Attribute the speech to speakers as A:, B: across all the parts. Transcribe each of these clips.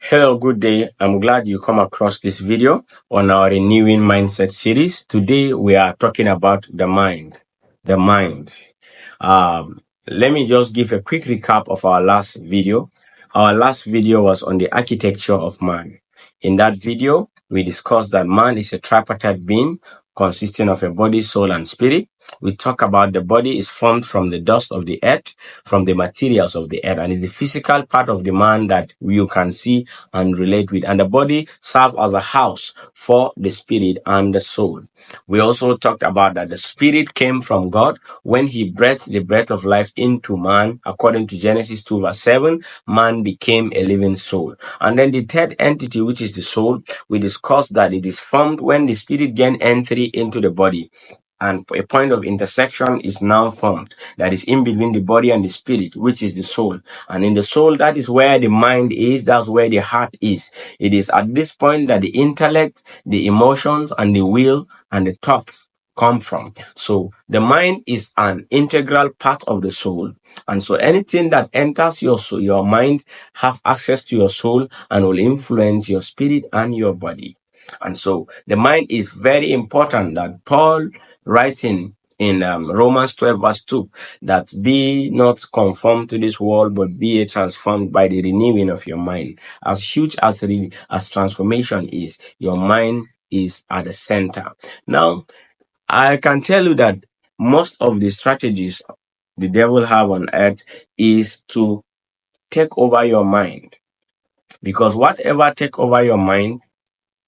A: Hello, good day. I'm glad you come across this video on our Renewing Mindset series. Today we are talking about the mind. The mind. Let me just give a quick recap of our last video. Our last video was on the architecture of man. In that video, we discussed that man is a tripartite being consisting of a body, soul, and spirit. We talk about the body is formed from the dust of the earth, from the materials of the earth, and is the physical part of the man that you can see and relate with. And the body serves as a house for the spirit and the soul. We also talked about that the spirit came from God when he breathed the breath of life into man. According to Genesis 2 verse 7, man became a living soul. And then the third entity, which is the soul, we discussed that it is formed when the spirit gained entry into the body, and a point of intersection is now formed that is in between the body and the spirit, which is the soul. And in the soul, that is where the mind is, that's where the heart is. It is at this point that the intellect, the emotions, and the will and the thoughts come from. So the mind is an integral part of the soul, and so anything that enters your soul, your mind, have access to your soul and will influence your spirit and your body. And so the mind is very important. That Paul writing in Romans 12 verse 2, that be not conformed to this world, but be ye transformed by the renewing of your mind. As huge as transformation is, your mind is at the center. Now, I can tell you that most of the strategies the devil have on earth is to take over your mind. Because whatever take over your mind,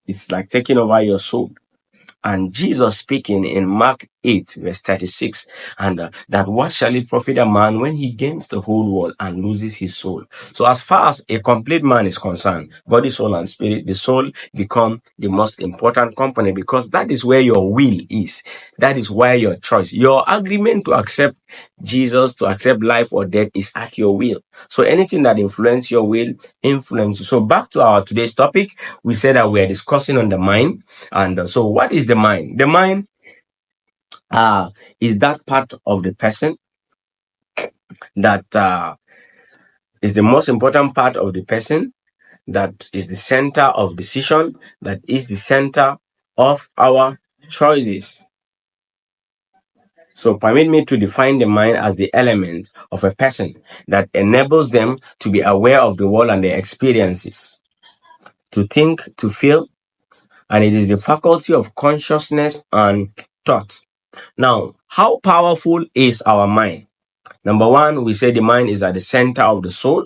A: it's like taking over your soul. And Jesus speaking in Mark 8 verse 36, and that what shall it profit a man when he gains the whole world and loses his soul? So as far as a complete man is concerned, body, soul, and spirit, the soul become the most important component, because that is where your will is. That is where your choice, your agreement to accept Jesus, to accept life or death, is at your will. So anything that influences your will influences you. So back to our today's topic, we said that we are discussing on the mind. And so what is the mind? The mind is that part of the person that is the most important part of the person, that is the center of decision, that is the center of our choices. So permit me to define the mind as the element of a person that enables them to be aware of the world and their experiences, to think, to feel, and it is the faculty of consciousness and thought. Now, how powerful is our mind? Number one, we say the mind is at the center of the soul.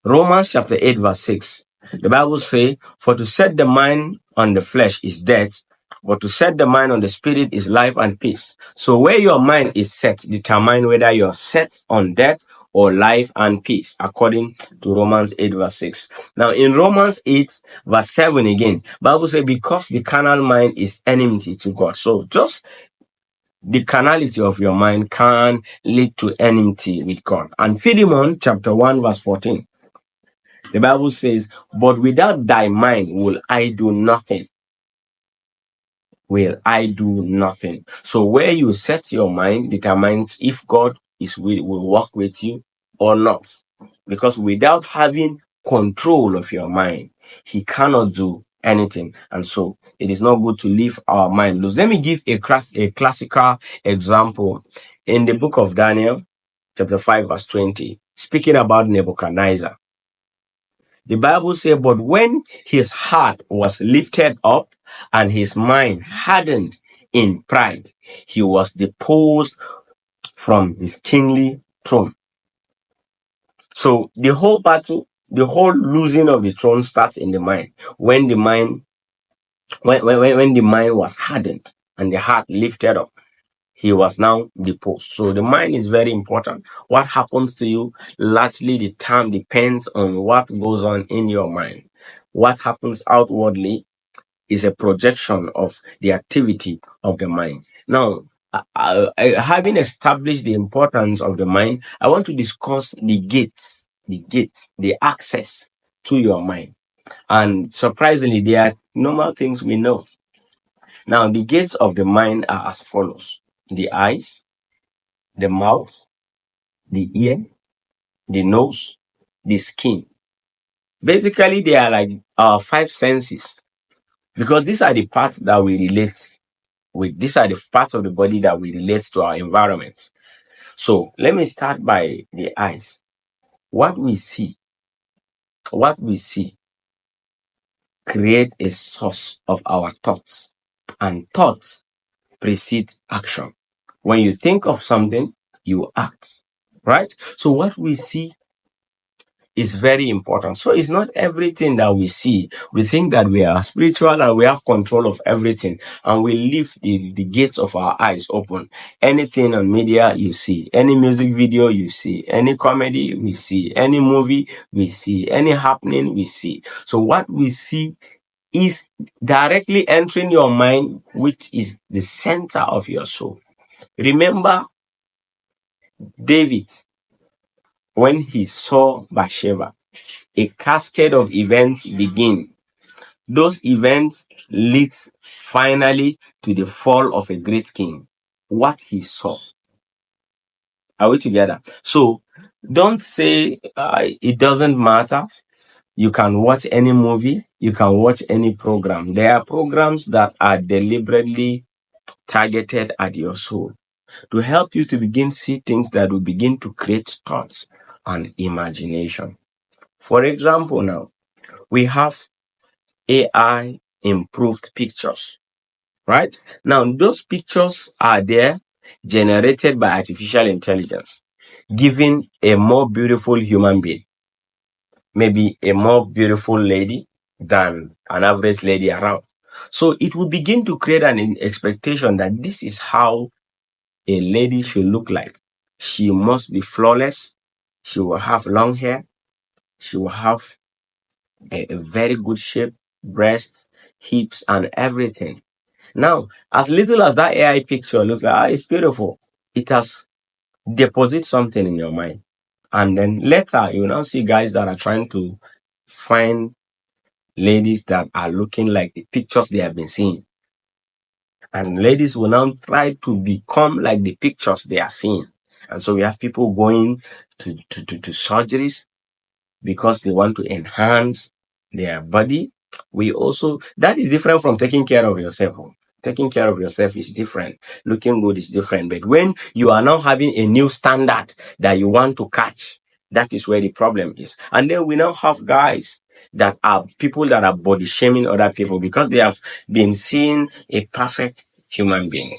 A: Romans chapter 8 verse 6. The Bible says, for to set the mind on the flesh is death, but to set the mind on the spirit is life and peace. So where your mind is set determine whether you're set on death or life and peace, according to Romans 8 verse 6. Now in Romans 8 verse 7 again, Bible says, because the carnal mind is enmity to God. So just the carnality of your mind can lead to enmity with God. And Philemon chapter 1 verse 14. The Bible says, but without thy mind will I do nothing. Will I do nothing. So where you set your mind determines if God will work with you or not. Because without having control of your mind, he cannot do anything. And so it is not good to leave our mind loose. Let me give a classical example in the book of Daniel, chapter 5 verse 20, speaking about Nebuchadnezzar. The Bible says, but when his heart was lifted up and his mind hardened in pride, he was deposed from his kingly throne. So the whole battle, the whole losing of the throne starts in the mind. When the mind was hardened and the heart lifted up, he was now deposed. So the mind is very important. What happens to you largely depends on what goes on in your mind. What happens outwardly is a projection of the activity of the mind. Now, having established the importance of the mind, I want to discuss the access to your mind. And surprisingly, they are normal things we know. Now, the gates of the mind are as follows: the eyes, the mouth, the ear, the nose, the skin. Basically, they are like our five senses, because these are the parts that we relate with. These are the parts of the body that we relate to our environment. So let me start by the eyes. What we see, what we see create a source of our thoughts, and thoughts precede action. When you think of something, you act, right? So what we see is very important. So it's not everything that we see. We think that we are spiritual and we have control of everything, and we leave the gates of our eyes open. Anything on media you see, any music video you see, any comedy we see, any movie we see, any happening we see. So what we see is directly entering your mind, which is the center of your soul. Remember David, when he saw Bathsheba, a cascade of events begin. Those events lead finally to the fall of a great king. What he saw. Are we together? So don't say it doesn't matter. You can watch any movie. You can watch any program. There are programs that are deliberately targeted at your soul to help you to begin see things that will begin to create thoughts and imagination. For example, now we have AI improved pictures, right? Now, those pictures are there generated by artificial intelligence, giving a more beautiful human being, maybe a more beautiful lady than an average lady around. So it will begin to create an expectation that this is how a lady should look like. She must be flawless. She will have long hair. She will have a very good shape, breasts, hips, and everything. Now, as little as that AI picture looks like, it's beautiful. It has deposited something in your mind. And then later, you now see guys that are trying to find ladies that are looking like the pictures they have been seeing. And ladies will now try to become like the pictures they are seeing. And so we have people going to surgeries because they want to enhance their body. That is different from taking care of yourself. Taking care of yourself is different. Looking good is different. But when you are now having a new standard that you want to catch, that is where the problem is. And then we now have guys that are people that are body shaming other people because they have been seeing a perfect human being.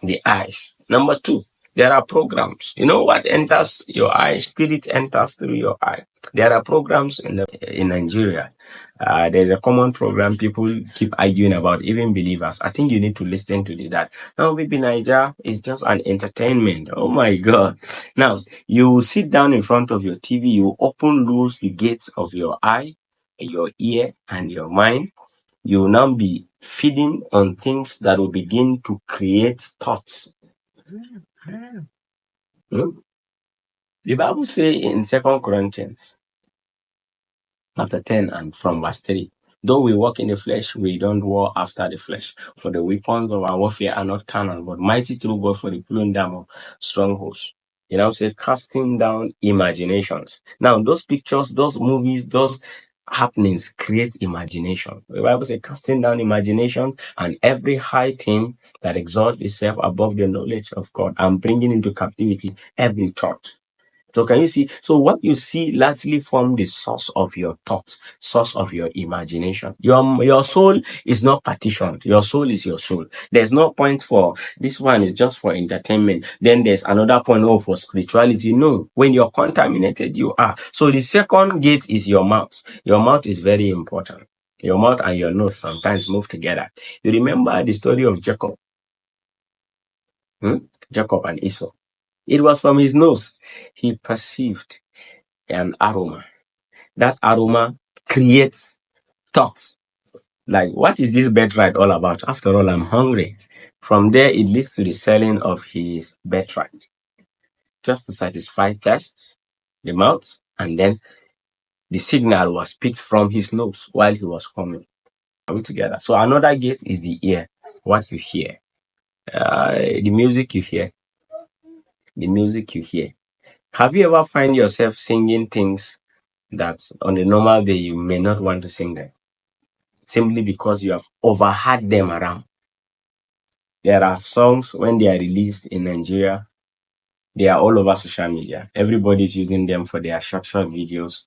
A: The eyes. Number two, there are programs. You know what enters your eye? Spirit enters through your eye. There are programs in Nigeria. There's a common program people keep arguing about, even believers. I think you need to listen to that. Now, maybe Nigeria is just an entertainment. Oh my God. Now, you sit down in front of your TV, you open loose the gates of your eye, your ear, and your mind. You will now be feeding on things that will begin to create thoughts. Hmm? The Bible says in 2 Corinthians chapter 10 and from verse 3, though we walk in the flesh, we don't war after the flesh. For the weapons of our warfare are not carnal, but mighty through God for the pulling down of strongholds. You know, say casting down imaginations. Now, those pictures, those movies, those happenings create imagination. The Bible says casting down imagination and every high thing that exalts itself above the knowledge of God and bringing into captivity every thought. So can you see? So what you see largely form the source of your thoughts, source of your imagination. Your soul is not partitioned. Your soul is your soul. There's no point for this one is just for entertainment. Then there's another point for spirituality. No, when you're contaminated, you are. So the second gate is your mouth. Your mouth is very important. Your mouth and your nose sometimes move together. You remember the story of Jacob? Jacob and Esau. It was from his nose he perceived an aroma. That aroma creates thoughts. Like, what is this birthright all about? After all, I'm hungry. From there, it leads to the selling of his birthright. Just to satisfy thirst, the mouth, and then the signal was picked from his nose while he was coming. Are we together? So another gate is the ear, what you hear. The music you hear. The music you hear. Have you ever find yourself singing things that on a normal day you may not want to sing them, simply because you have overheard them around. There are songs when they are released in Nigeria, they are all over social media. Everybody's using them for their short videos.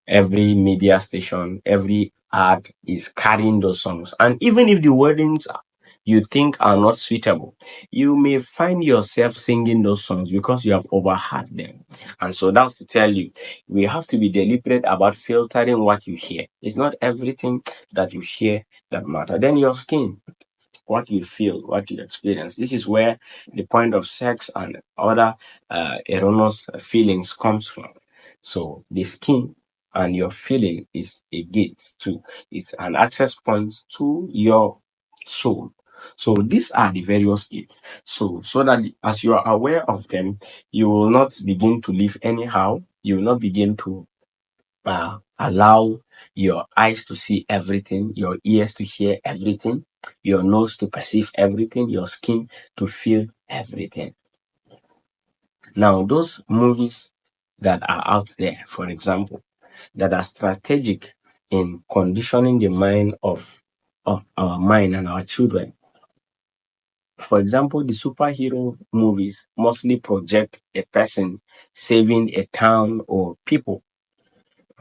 A: Every media station, every ad is carrying those songs. And even if the wordings you think are not suitable, you may find yourself singing those songs because you have overheard them. And so that's to tell you, we have to be deliberate about filtering what you hear. It's not everything that you hear that matter. Then your skin, what you feel, what you experience. This is where the point of sex and other erroneous feelings comes from. So the skin and your feeling is a gate to, it's an access point to your soul. So these are the various gates. So that as you are aware of them, you will not begin to live anyhow. You will not begin to allow your eyes to see everything, your ears to hear everything, your nose to perceive everything, your skin to feel everything. Now, those movies that are out there, for example, that are strategic in conditioning the mind of our mind and our children. For example, the superhero movies mostly project a person saving a town or people.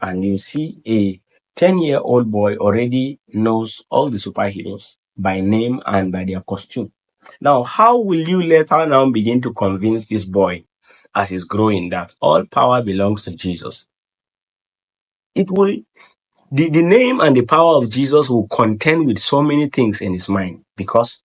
A: And you see a 10-year-old boy already knows all the superheroes by name and by their costume. Now, how will you later now begin to convince this boy as he's growing that all power belongs to Jesus? It will, the name and the power of Jesus will contend with so many things in his mind, because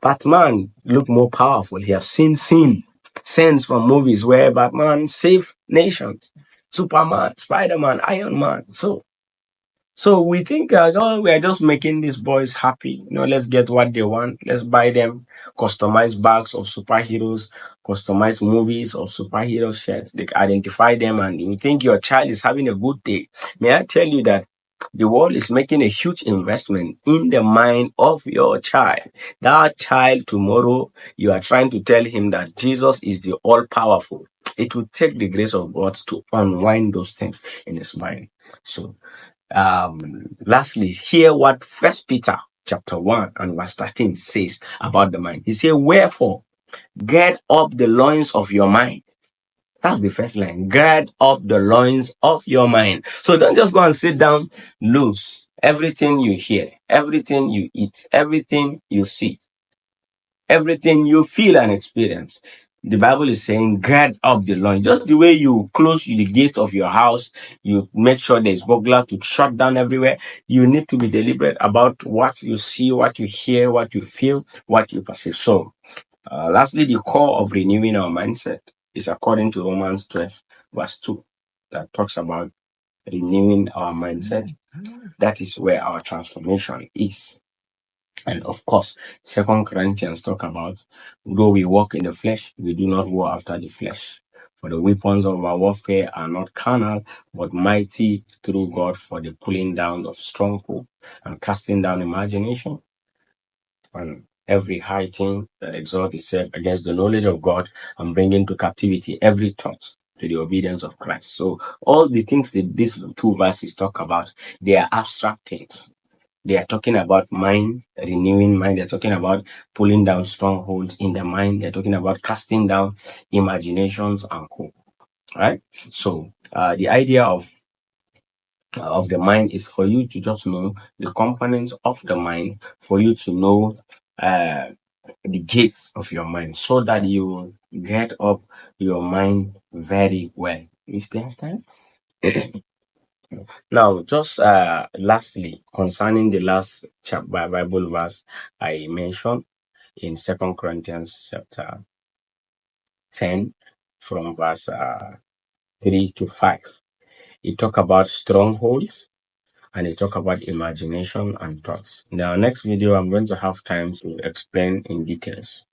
A: Batman look more powerful. He has seen scenes from movies where Batman saved nations. Superman, Spider-Man, Iron Man. So we think, oh, we are just making these boys happy. Let's get what they want. Let's buy them customized bags of superheroes, customized movies of superhero shirts. They identify them, and you think your child is having a good day. May I tell you that the world is making a huge investment in the mind of your child. That child tomorrow, you are trying to tell him that Jesus is the all-powerful. It will take the grace of God to unwind those things in his mind. So, lastly, hear what First Peter chapter 1 and verse 13 says about the mind. He says, wherefore, gird up the loins of your mind. That's the first line. Gird up the loins of your mind. So don't just go and sit down loose. Everything you hear, everything you eat, everything you see, everything you feel and experience. The Bible is saying, gird up the loins. Just the way you close the gate of your house, you make sure there's burglar to shut down everywhere. You need to be deliberate about what you see, what you hear, what you feel, what you perceive. So, lastly, the core of renewing our mindset is according to Romans 12, verse 2, that talks about renewing our mindset. That is where our transformation is. And of course, 2 Corinthians talk about, though we walk in the flesh, we do not war after the flesh. For the weapons of our warfare are not carnal, but mighty through God for the pulling down of stronghold and casting down imagination and every high thing that exalts itself against the knowledge of God, and bringing to captivity every thought to the obedience of Christ. So all the things that these two verses talk about, they are abstract things. They are talking about mind, renewing mind. They're talking about pulling down strongholds in the mind. They're talking about casting down imaginations and hope. Right? So the idea of the mind is for you to just know the components of the mind, for you to know the gates of your mind, so that you get up your mind very well. If they have time. Now, just lastly, concerning the last chapter Bible verse I mentioned in 2 Corinthians chapter 10, from verse 3 to 5, it talk about strongholds and it talk about imagination and thoughts. In our next video, I'm going to have time to explain in details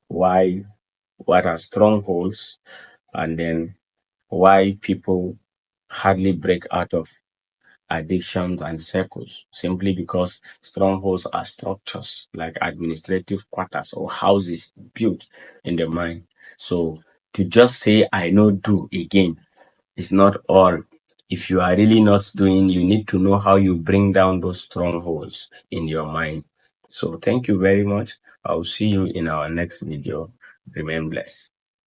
A: what are strongholds, and then why people hardly break out of addictions and circles, simply because strongholds are structures like administrative quarters or houses built in the mind. So to just say I know do again It's not all. If you are really not doing, you need to know how you bring down those strongholds in your mind. So thank you very much. I'll see you in our next video. Remain blessed.